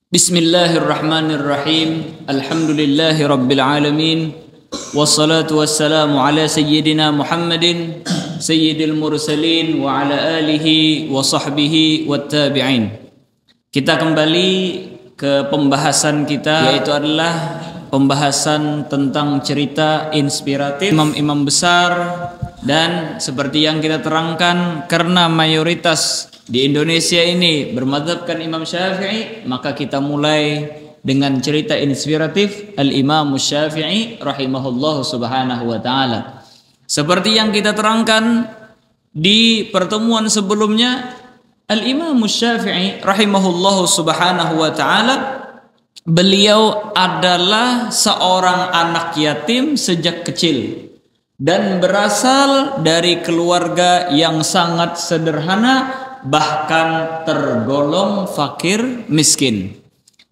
Bismillahirrahmanirrahim. Alhamdulillahi rabbil alamin. Wassalatu wassalamu ala sayyidina Muhammadin sayyidil mursalin wa ala alihi wa sahbihi wattabi'in. Kita kembali ke pembahasan kita, yaitu adalah pembahasan tentang cerita inspiratif imam-imam besar. Dan seperti yang kita terangkan, karena mayoritas di Indonesia ini bermadzhabkan Imam Syafi'i, maka kita mulai dengan cerita inspiratif Al-Imam Syafi'i rahimahullah subhanahu wa ta'ala. Seperti yang kita terangkan di pertemuan sebelumnya, Al-Imam Syafi'i rahimahullah subhanahu wa ta'ala, beliau adalah seorang anak yatim sejak kecil dan berasal dari keluarga yang sangat sederhana, bahkan tergolong fakir miskin.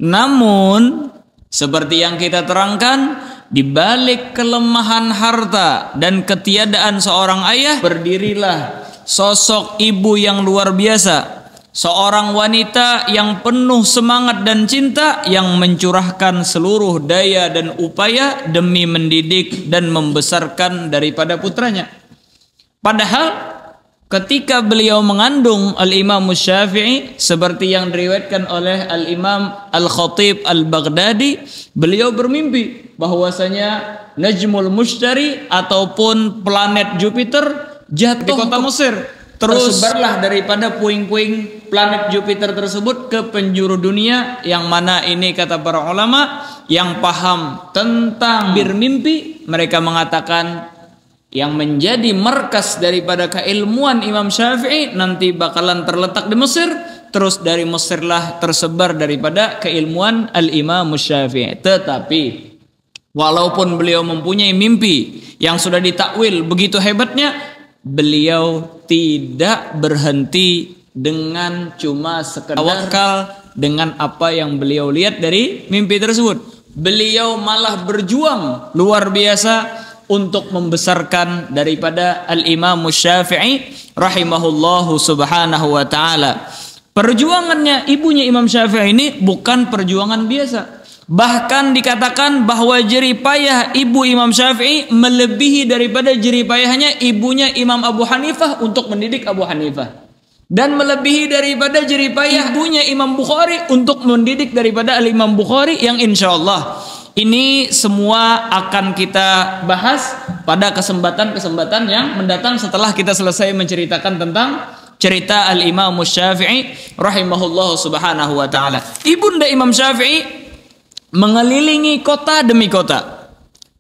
Namun seperti yang kita terangkan, di balik kelemahan harta dan ketiadaan seorang ayah, berdirilah sosok ibu yang luar biasa, seorang wanita yang penuh semangat dan cinta, yang mencurahkan seluruh daya dan upaya demi mendidik dan membesarkan daripada putranya. Padahal ketika beliau mengandung Al-Imam Syafi'i, seperti yang diriwayatkan oleh Al-Imam Al-Khatib Al-Baghdadi, beliau bermimpi bahwasanya Najmul Mushtari ataupun planet Jupiter jatuh di kota Mesir. Terus tersebarlah daripada puing-puing planet Jupiter tersebut ke penjuru dunia, yang mana ini kata para ulama yang paham tentang bermimpi, mereka mengatakan yang menjadi markas daripada keilmuan Imam Syafi'i nanti bakalan terletak di Mesir. Terus dari Mesirlah tersebar daripada keilmuan Al-Imam Syafi'i. Tetapi walaupun beliau mempunyai mimpi yang sudah ditakwil begitu hebatnya, beliau tidak berhenti dengan cuma sekedar tawakal dengan apa yang beliau lihat dari mimpi tersebut. Beliau malah berjuang luar biasa untuk membesarkan daripada Al-Imam Syafi'i rahimahullahu subhanahu wa ta'ala. Perjuangannya ibunya Imam Syafi'i ini bukan perjuangan biasa. Bahkan dikatakan bahwa jerih payah ibu Imam Syafi'i melebihi daripada jerih payahnya ibunya Imam Abu Hanifah untuk mendidik Abu Hanifah, dan melebihi daripada jerih payah ibunya Imam Bukhari untuk mendidik daripada Al-Imam Bukhari, yang insyaallah ini semua akan kita bahas pada kesempatan-kesempatan yang mendatang setelah kita selesai menceritakan tentang cerita Al-Imam Syafi'i rahimahullah subhanahu wa ta'ala. Ibunda Imam Syafi'i mengelilingi kota demi kota,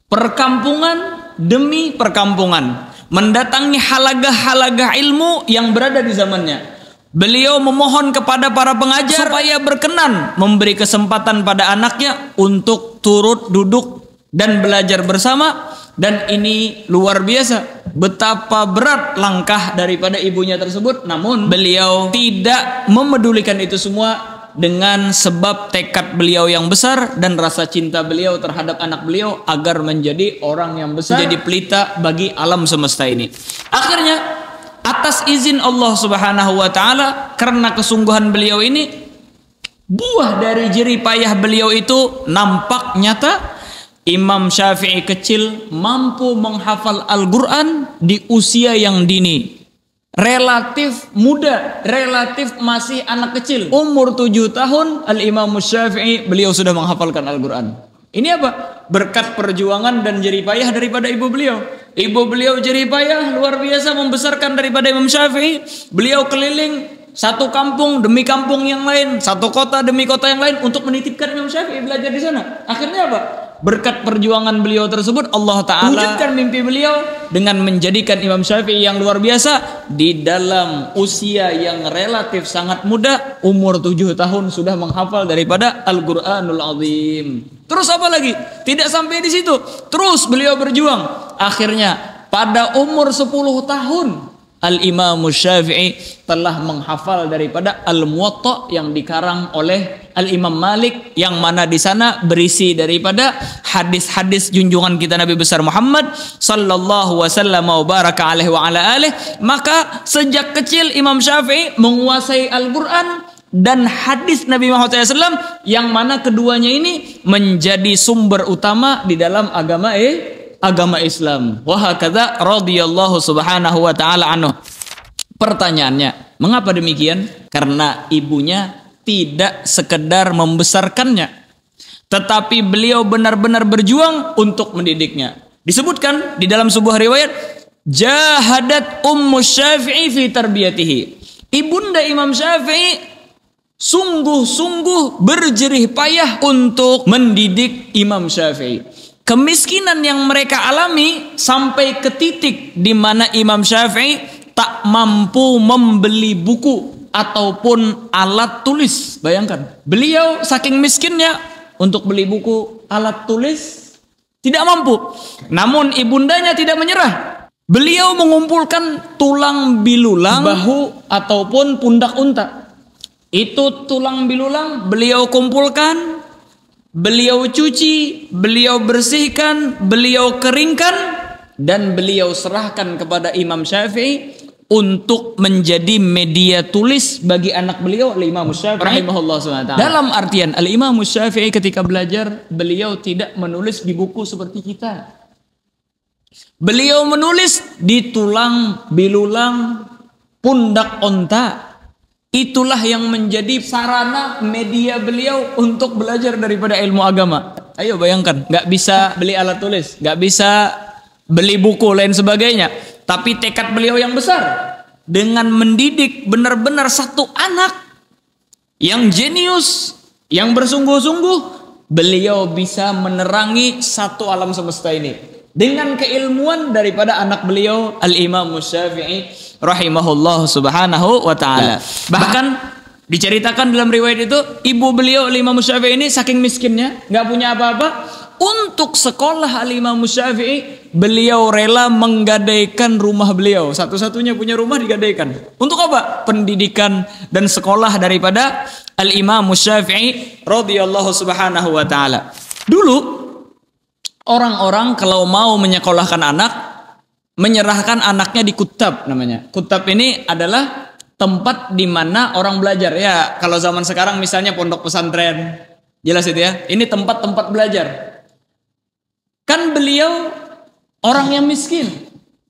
perkampungan demi perkampungan, mendatangi halaga-halaga ilmu yang berada di zamannya. Beliau memohon kepada para pengajar supaya berkenan memberi kesempatan pada anaknya untuk turut duduk dan belajar bersama. Dan ini luar biasa betapa berat langkah daripada ibunya tersebut. Namun beliau tidak memedulikan itu semua, dengan sebab tekad beliau yang besar dan rasa cinta beliau terhadap anak beliau agar menjadi orang yang besar, jadi pelita bagi alam semesta ini. Akhirnya atas izin Allah subhanahu wa ta'ala, karena kesungguhan beliau ini, buah dari jerih payah beliau itu nampak nyata. Imam Syafi'i kecil mampu menghafal Al-Quran di usia yang dini, relatif muda, relatif masih anak kecil. Umur 7 tahun Al-Imam Syafi'i beliau sudah menghafalkan Al-Quran. Ini apa? Berkat perjuangan dan jerih payah daripada ibu beliau. Ibu beliau jerih payah luar biasa membesarkan daripada Imam Syafi'i. Beliau keliling satu kampung demi kampung yang lain, satu kota demi kota yang lain untuk menitipkan Imam Syafi'i belajar di sana. Akhirnya apa? Berkat perjuangan beliau tersebut, Allah Ta'ala wujudkan mimpi beliau dengan menjadikan Imam Syafi'i yang luar biasa di dalam usia yang relatif sangat muda, umur 7 tahun sudah menghafal daripada Al-Quranul Azim. Terus apa lagi? Tidak sampai di situ, terus beliau berjuang. Akhirnya pada umur 10 tahun Al-Imam Syafi'i telah menghafal daripada Al-Muwatta yang dikarang oleh Al-Imam Malik, yang mana di sana berisi daripada hadis-hadis junjungan kita Nabi besar Muhammad sallallahu wasallam wa baraka alaihi wa ala alihi. Maka sejak kecil Imam Syafi'i menguasai Al-Quran dan hadis Nabi Muhammad SAW, yang mana keduanya ini menjadi sumber utama di dalam agama Islam. Wa hakadza radhiyallahu subhanahu wa ta'ala anhu. Pertanyaannya, mengapa demikian? Karena ibunya tidak sekedar membesarkannya, tetapi beliau benar-benar berjuang untuk mendidiknya. Disebutkan di dalam sebuah riwayat, jahadat Ummu Syafi'i fi tarbiyatihi. Ibunda Imam Syafi'i sungguh-sungguh berjerih payah untuk mendidik Imam Syafi'i. Kemiskinan yang mereka alami sampai ke titik di mana Imam Syafi'i tak mampu membeli buku ataupun alat tulis. Bayangkan, beliau saking miskinnya untuk beli buku, alat tulis tidak mampu. Namun ibundanya tidak menyerah. Beliau mengumpulkan tulang bilulang bahu ataupun pundak unta. Itu tulang bilulang beliau kumpulkan, beliau cuci, beliau bersihkan, beliau keringkan, dan beliau serahkan kepada Imam Syafi'i untuk menjadi media tulis bagi anak beliau, Al-Imam Syafi'i rahimahullah SWT. Dalam artian, Al-Imam Syafi'i ketika belajar, beliau tidak menulis di buku seperti kita. Beliau menulis di tulang bilulang pundak onta. Itulah yang menjadi sarana media beliau untuk belajar daripada ilmu agama. Ayo bayangkan, nggak bisa beli alat tulis, nggak bisa beli buku lain sebagainya. Tapi tekad beliau yang besar dengan mendidik benar-benar satu anak yang jenius, yang bersungguh-sungguh, beliau bisa menerangi satu alam semesta ini dengan keilmuan daripada anak beliau Al-Imam Syafi'i rahimahullah subhanahu wa ta'ala. Bahkan diceritakan dalam riwayat itu, ibu beliau Al-Imam Syafi'i ini saking miskinnya, nggak punya apa-apa. Untuk sekolah Al-Imam Syafi'i, beliau rela menggadaikan rumah beliau. Satu-satunya punya rumah digadaikan. Untuk apa? Pendidikan dan sekolah daripada Al-Imam Syafi'i radhiyallahu subhanahu wa ta'ala. Dulu orang-orang kalau mau menyekolahkan anak, menyerahkan anaknya di kutab namanya. Kutab ini adalah tempat di mana orang belajar. Ya, kalau zaman sekarang misalnya pondok pesantren. Jelas itu ya. Ini tempat-tempat belajar. Kan beliau orang yang miskin.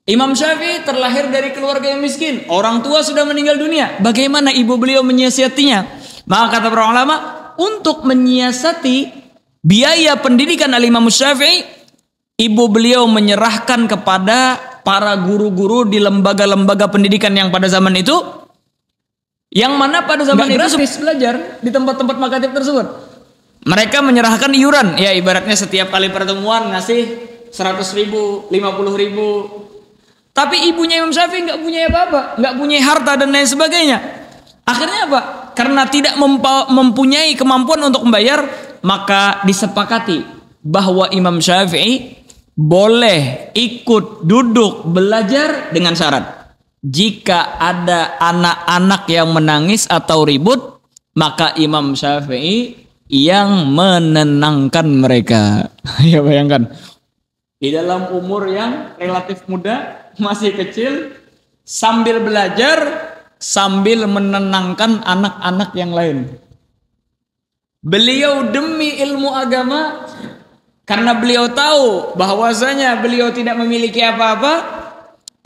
Imam Syafi'i terlahir dari keluarga yang miskin. Orang tua sudah meninggal dunia. Bagaimana ibu beliau menyiasatinya? Maka kata para ulama, untuk menyiasati biaya pendidikan Al-Imam Syafi'i, ibu beliau menyerahkan kepada para guru-guru di lembaga-lembaga pendidikan yang pada zaman itu, yang mana pada zaman itu gratis belajar di tempat-tempat makatib tersebut. Mereka menyerahkan iuran, ya ibaratnya setiap kali pertemuan ngasih 100.000, 50.000. Tapi ibunya Imam Syafi'i nggak punya apa-apa, nggak punya harta dan lain sebagainya. Akhirnya apa? Karena tidak mempunyai kemampuan untuk membayar, maka disepakati bahwa Imam Syafi'i boleh ikut duduk belajar dengan syarat. Jika ada anak-anak yang menangis atau ribut, maka Imam Syafi'i yang menenangkan mereka. Ya bayangkan, di dalam umur yang relatif muda, masih kecil, sambil belajar, sambil menenangkan anak-anak yang lain. Beliau demi ilmu agama, karena beliau tahu bahwasanya beliau tidak memiliki apa-apa,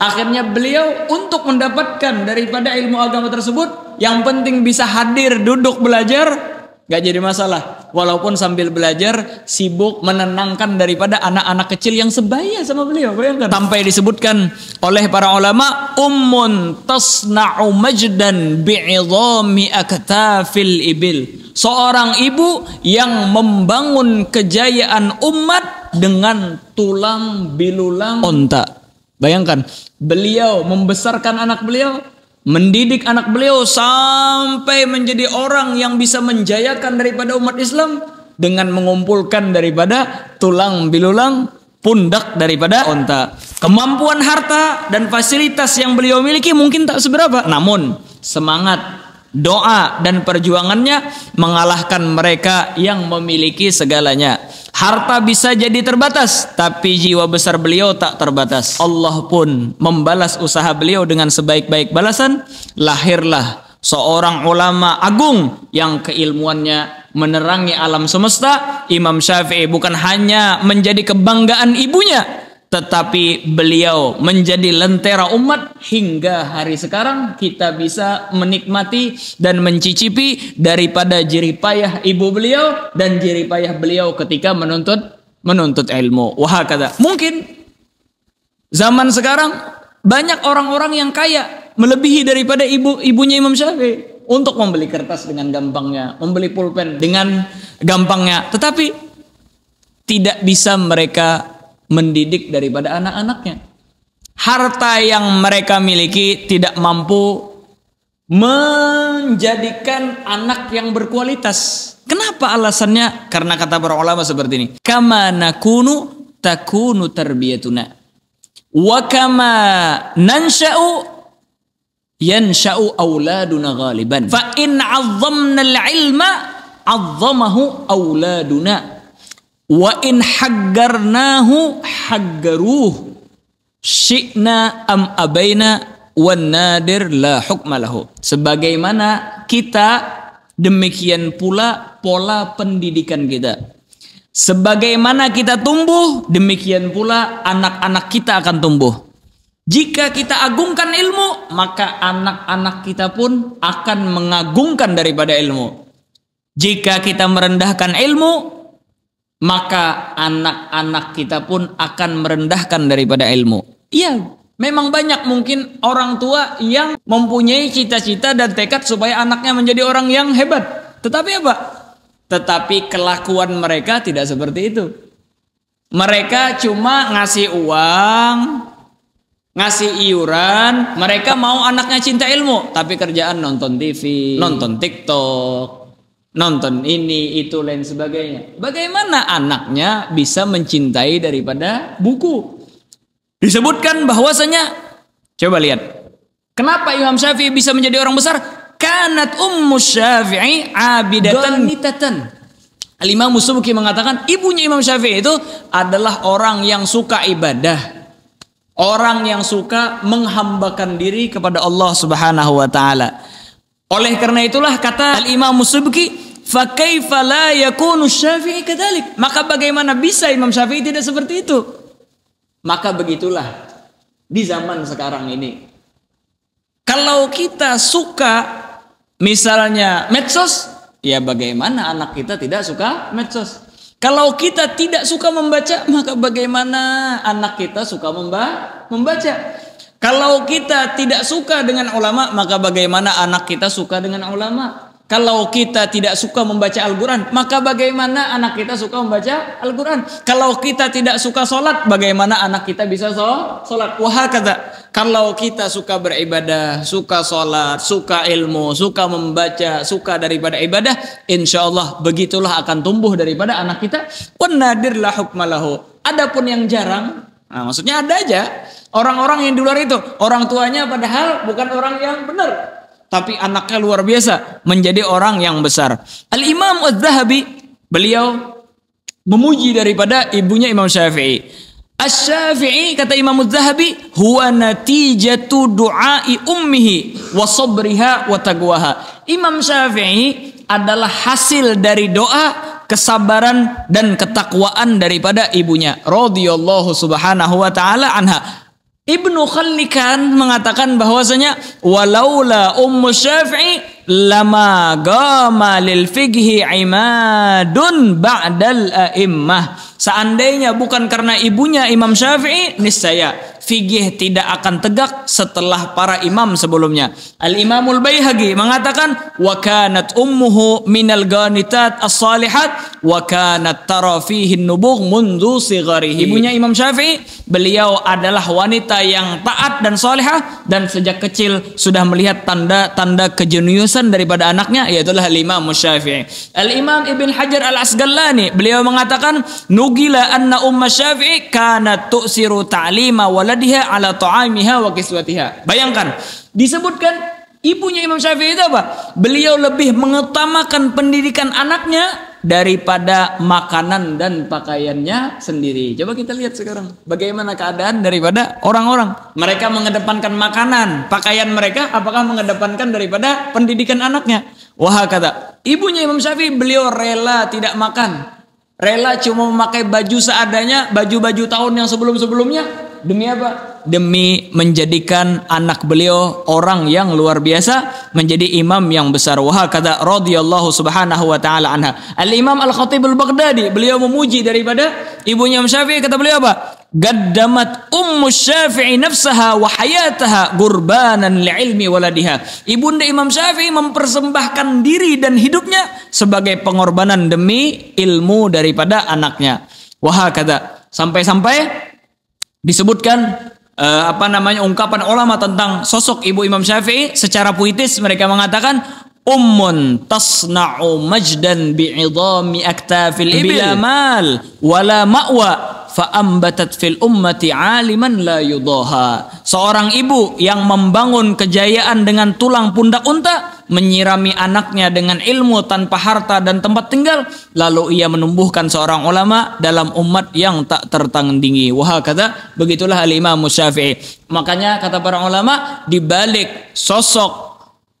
akhirnya beliau untuk mendapatkan daripada ilmu agama tersebut, yang penting bisa hadir duduk belajar, gak jadi masalah. Walaupun sambil belajar sibuk menenangkan daripada anak-anak kecil yang sebaya sama beliau. Bayangkan. Sampai disebutkan oleh para ulama, ummun tasna'u majdan bi'idhami aktafil ibil. Seorang ibu yang membangun kejayaan umat dengan tulang bilulang onta. Bayangkan, beliau membesarkan anak beliau, mendidik anak beliau sampai menjadi orang yang bisa menjayakan daripada umat Islam dengan mengumpulkan daripada tulang bilulang pundak daripada onta. Kemampuan harta dan fasilitas yang beliau miliki mungkin tak seberapa, namun semangat, doa dan perjuangannya mengalahkan mereka yang memiliki segalanya. Harta bisa jadi terbatas, tapi jiwa besar beliau tak terbatas. Allah pun membalas usaha beliau dengan sebaik-baik balasan. Lahirlah seorang ulama agung yang keilmuannya menerangi alam semesta. Imam Syafi'i bukan hanya menjadi kebanggaan ibunya, tetapi beliau menjadi lentera umat hingga hari sekarang kita bisa menikmati dan mencicipi daripada jeripayah ibu beliau dan jeripayah beliau ketika menuntut ilmu. Wahakata. Mungkin zaman sekarang banyak orang-orang yang kaya melebihi daripada ibunya Imam Syafi'i untuk membeli kertas dengan gampangnya, membeli pulpen dengan gampangnya, tetapi tidak bisa mereka mendidik daripada anak-anaknya. Harta yang mereka miliki tidak mampu menjadikan anak yang berkualitas. Kenapa alasannya? Karena kata para ulama seperti ini. Kama nakunu takunu tarbiyatuna. Wa kama nansha'u yansha'u auladuna ghaliban. Fa in 'azzamna al-'ilma 'azzamahu auladuna. Wa in haggarnahu haggaruh syi'na am abaina wan nadir la hukma lahu. Sebagaimana kita, demikian pula pola pendidikan kita. Sebagaimana kita tumbuh, demikian pula anak-anak kita akan tumbuh. Jika kita agungkan ilmu, maka anak-anak kita pun akan mengagungkan daripada ilmu. Jika kita merendahkan ilmu, maka anak-anak kita pun akan merendahkan daripada ilmu. Iya, memang banyak mungkin orang tua yang mempunyai cita-cita dan tekad supaya anaknya menjadi orang yang hebat. Tetapi apa? Tetapi kelakuan mereka tidak seperti itu. Mereka cuma ngasih uang, ngasih iuran, mereka mau anaknya cinta ilmu, tapi kerjaan nonton TV, nonton TikTok, nonton ini, itu, lain sebagainya. Bagaimana anaknya bisa mencintai daripada buku? Disebutkan bahwasanya, coba lihat, kenapa Imam Syafi'i bisa menjadi orang besar? Kanat ummu Syafi'i abidatan nitatan. Al-Imam Subki mengatakan ibunya Imam Syafi'i itu adalah orang yang suka ibadah, orang yang suka menghambakan diri kepada Allah Subhanahu wa taala. Oleh karena itulah kata Al-Imam Subki, fa kaifa la yakunu Syafi'i kadzalik? Maka bagaimana bisa Imam Syafi'i tidak seperti itu? Maka begitulah di zaman sekarang ini. Kalau kita suka misalnya medsos, ya bagaimana anak kita tidak suka medsos? Kalau kita tidak suka membaca, maka bagaimana anak kita suka membaca? Kalau kita tidak suka dengan ulama, maka bagaimana anak kita suka dengan ulama? Kalau kita tidak suka membaca Al-Quran, maka bagaimana anak kita suka membaca Al-Quran? Kalau kita tidak suka sholat, bagaimana anak kita bisa sholat? Wahakata. Kalau kita suka beribadah, suka sholat, suka ilmu, suka membaca, suka daripada ibadah, insya Allah begitulah akan tumbuh daripada anak kita. Wan nadir la hukma lahu. Adapun yang jarang, nah maksudnya ada aja orang-orang yang di luar itu, orang tuanya padahal bukan orang yang benar, tapi anaknya luar biasa menjadi orang yang besar. Al-Imam Az-Zahabi, beliau memuji daripada ibunya Imam Syafi'i. Asy-Syafi'i, kata Imam Az-Zahabi, huwa natijatu du'ai ummihi wa sabriha wa taqwaha. Imam Syafi'i adalah hasil dari doa, kesabaran dan ketakwaan daripada ibunya radhiyallahu subhanahu wa ta'ala anha. Ibnu Khallikan mengatakan bahwasanya walaula ummu Syafi'i lama gama lil fiqhi imadun ba'dal a'immah. Seandainya bukan karena ibunya Imam Syafi'i, niscaya fikih tidak akan tegak setelah para imam sebelumnya. Al-Imamul Baihaqi mengatakan wa kanat ummuhu minal ghanitat as-salihat wa kanat tara fihi an-nubugh mundu sigharihi. Ibunya Imam Syafi'i, beliau adalah wanita yang taat dan salihah dan sejak kecil sudah melihat tanda-tanda kejeniusan daripada anaknya, yaitu Al-Imam Syafi'i. Al-Imam Ibn Hajar Al-Asqalani, beliau mengatakan nugila anna umma Syafi'i kanat tu'siru ta'lima waladiha ala ta'amiha wa kiswatiha. Bayangkan, disebutkan Ibunya Imam Syafi'i itu apa? Beliau lebih mengutamakan pendidikan anaknya daripada makanan dan pakaiannya sendiri. Coba kita lihat sekarang bagaimana keadaan daripada orang-orang. Mereka mengedepankan makanan, pakaian mereka apakah mengedepankan daripada pendidikan anaknya? Wah, kata ibunya Imam Syafi'i, beliau rela tidak makan, rela cuma memakai baju seadanya, baju-baju tahun yang sebelum-sebelumnya. Demi apa? Demi menjadikan anak beliau orang yang luar biasa, menjadi imam yang besar. Wah, kata radhiyallahu subhanahu wa ta'ala anha. Al-Imam Al-Khatib Al-Baghdadi, beliau memuji daripada ibunya Imam Syafi'i. Kata beliau apa? Gaddamat ummu Syafi'i nafsaha wa hayataha gurbanan li'ilmi waladiha. Ibunda Imam Syafi'i mempersembahkan diri dan hidupnya sebagai pengorbanan demi ilmu daripada anaknya. Wah, kata sampai-sampai disebutkan ungkapan ulama tentang sosok ibu Imam Syafi'i secara puitis. Mereka mengatakan ummun tasna'u majdan bi'idhami aktafil ibil bila mal wala ma'wa fa'ambatat fil ummati 'aliman la yudaha. Seorang ibu yang membangun kejayaan dengan tulang pundak unta, menyirami anaknya dengan ilmu tanpa harta dan tempat tinggal, lalu ia menumbuhkan seorang ulama dalam umat yang tak tertandingi. Wah, kata begitulah al-Imam Syafi'i. Makanya kata para ulama, di balik sosok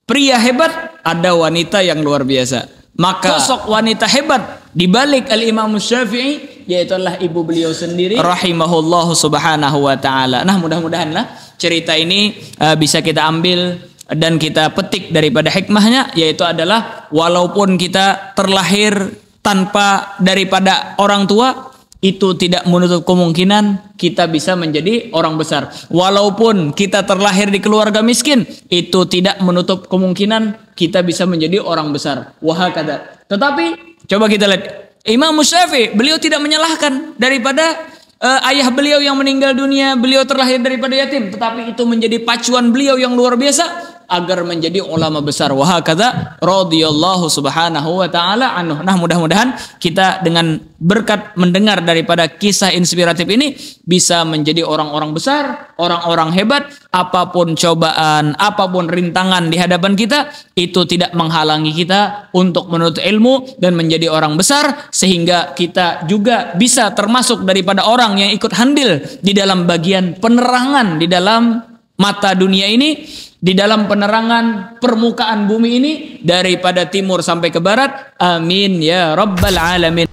pria hebat ada wanita yang luar biasa. Maka sosok wanita hebat di balik al-Imam Syafi'i yaitu adalah ibu beliau sendiri rahimahullahu subhanahu wa ta'ala. Nah, mudah-mudahanlah cerita ini bisa kita ambil dan kita petik daripada hikmahnya, yaitu adalah walaupun kita terlahir tanpa daripada orang tua, itu tidak menutup kemungkinan kita bisa menjadi orang besar. Walaupun kita terlahir di keluarga miskin, itu tidak menutup kemungkinan kita bisa menjadi orang besar. Wahakada. Tetapi coba kita lihat Imam Syafi'i, beliau tidak menyalahkan daripada ayah beliau yang meninggal dunia, beliau terlahir daripada yatim, tetapi itu menjadi pacuan beliau yang luar biasa agar menjadi ulama besar. Wah, kata radhiyallahu subhanahu wa ta'ala anhu. Nah, mudah-mudahan kita dengan berkat mendengar daripada kisah inspiratif ini bisa menjadi orang-orang besar, orang-orang hebat. Apapun cobaan, apapun rintangan di hadapan kita, itu tidak menghalangi kita untuk menuntut ilmu dan menjadi orang besar, sehingga kita juga bisa termasuk daripada orang yang ikut andil di dalam bagian penerangan di dalam mata dunia ini, di dalam penerangan permukaan bumi ini, daripada timur sampai ke barat. Amin ya rabbal alamin.